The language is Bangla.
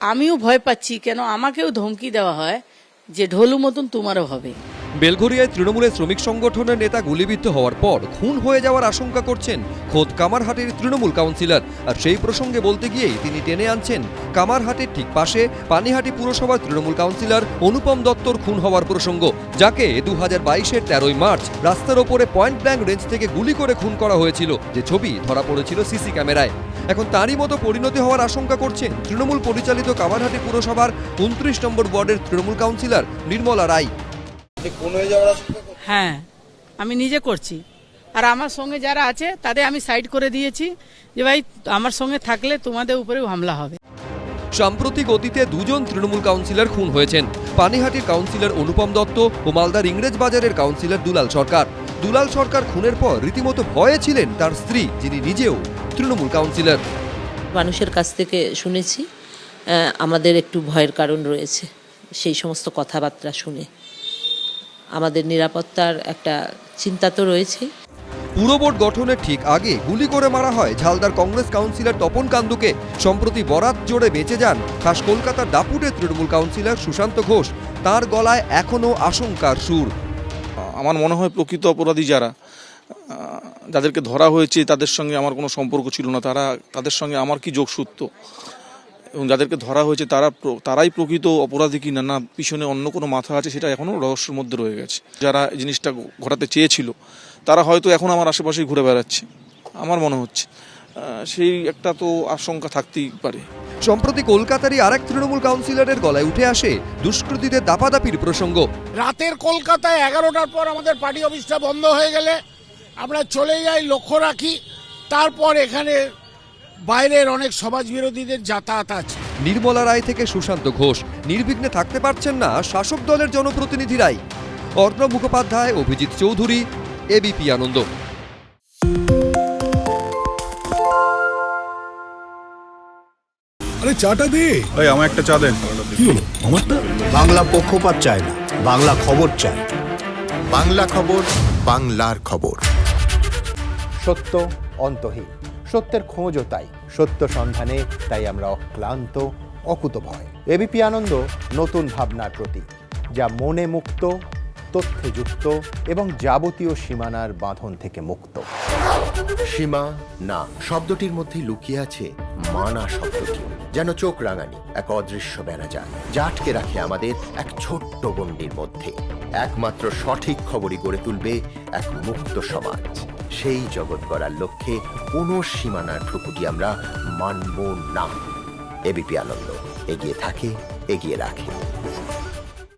আমিও ভয় পাচ্ছি, কেন আমাকেও ধমকি দেওয়া হয় যে ঢোলু মতন তোমারও হবে। বেলঘরিয়ায় তৃণমূলের শ্রমিক সংগঠনের নেতা গুলিবিদ্ধ হওয়ার পর খুন হয়ে যাওয়ার আশঙ্কা করছেন খোদ কামারহাটের তৃণমূল কাউন্সিলর। আর সেই প্রসঙ্গে বলতে গিয়েই তিনি টেনে আনছেন কামারহাটের ঠিক পাশে পানিহাটি পুরসভার তৃণমূল কাউন্সিলর অনুপম দত্তর খুন হওয়ার প্রসঙ্গ, যাকে 2022-এর 13ই মার্চ রাস্তার ওপরে পয়েন্ট ব্ল্যাঙ্ক রেঞ্জ থেকে গুলি করে খুন করা হয়েছিল, যে ছবি ধরা পড়েছিল সিসি ক্যামেরায়। এখন তারই মতো পরিণতি হওয়ার আশঙ্কা করছেন তৃণমূল পরিচালিত কামারহাটি পুরসভার 29 নম্বর ওয়ার্ডের তৃণমূল কাউন্সিলর নির্মলা রায়। হ্যাঁ, আমি নিজে করছি, আর আমার সঙ্গে যারা আছে তাদের আমি সাইড করে দিয়েছি যে ভাই আমার সঙ্গে থাকলে তোমাদের উপরেও হামলা হবে। সাম্প্রতিক অতীতে দুজন তৃণমূল কাউন্সিলর খুন হয়েছেন, পানিহাটির কাউন্সিলর অনুপম দত্ত ও মালদার ইংরেজ বাজারের কাউন্সিলর দুলাল সরকার। দুলাল সরকার খুনের পর রীতিমতো ভয়ে ছিলেন তার স্ত্রী, যিনি নিজেও তৃণমূল কাউন্সিলর। মানুষের কাছ থেকে শুনেছি আমাদের একটু ভয়ের কারণ রয়েছে, সেই সমস্ত কথাবার্তা শুনে আমাদের নিরাপত্তার একটা চিন্তা তো রয়েছে। পুরো বোর্ড গঠনের ঠিক আগে গুলি করে মারা হয় ঝালদার কংগ্রেস কাউন্সিলর তপন কান্দুকে। সম্প্রতি বরাত জোরে বেঁচে যান খাস কলকাতার দাপুটের তৃণমূল কাউন্সিলর সুশান্ত ঘোষ। তার গলায় এখনো আশঙ্কার সুর। আমার মনে হয় প্রকৃত অপরাধী যাদেরকে ধরা হয়েছে তাদের সঙ্গে আমার কোনো সম্পর্ক ছিল না, তাদের সঙ্গে আমার কি যোগসূত্র, এবং যাদেরকে ধরা হয়েছে তারাই প্রকৃত অপরাধী কি না পিছনে অন্য কোনো মাথা আছে, সেটা এখনো রহস্যের মধ্যে রয়ে গেছে। যারা এই জিনিসটা ঘটাতে চেয়েছিল তারা হয়তো এখন আমার আশেপাশেই ঘুরে বেড়াচ্ছে, আমার মনে হচ্ছে। সেই একটা তো আশঙ্কা থাকতেই পারে। সম্প্রতি কলকাতারই আরেক তৃণমূল কাউন্সিলরের গলায় উঠে আসে দুষ্কৃতীদের দাপাদাপির প্রসঙ্গ। রাতের কলকাতায় 11টার পর আমাদের পার্টি অফিসটা বন্ধ হয়ে গেলে আমরা চলে যাই, লক্ষ্য রাখি, তারপর এখানে বাইরের অনেক সমাজ বিরোধীদের যাতায়াত আছে। নির্মলা রায় থেকে সুশান্ত ঘোষ নির্বিঘ্নে থাকতে পারছেন না শাসক দলের জনপ্রতিনিধিরাই। অর্ণব মুখোপাধ্যায়, অভিজিৎ চৌধুরী, এবিপি আনন্দ। আরে চাটা দে ভাই, আমার একটা চা দেন। কি হলো আমারটা? বাংলা পক্ষপাত চায় না, বাংলা খবর চায়। বাংলা খবর, বাংলার খবর। সত্য অন্তহীন, সত্যের খোঁজও তাই, সত্য সন্ধানে তাই আমরা অক্লান্ত, অকুতভয়। এবিপি আনন্দ নতুন ভাবনার প্রতীক, যা মনে মুক্ত, তথ্যে যুক্ত এবং যাবতীয় সীমানার বাঁধন থেকে মুক্ত। সীমা না শব্দটির মধ্যে লুকিয়ে আছে মানা শব্দটি, যেন চোখ রাঙানি এক অদৃশ্য বেড়াজাল, যা আটকে রাখে আমাদের এক ছোট্ট গণ্ডির মধ্যে। একমাত্র সঠিক খবরই গড়ে তুলবে এক মুক্ত সমাজ। সেই জগৎ গড়ার লক্ষ্যে কোনো সীমানার ঠুকুটি আমরা মানব না। এবিপি আনন্দ এগিয়ে থাকে, এগিয়ে রাখে।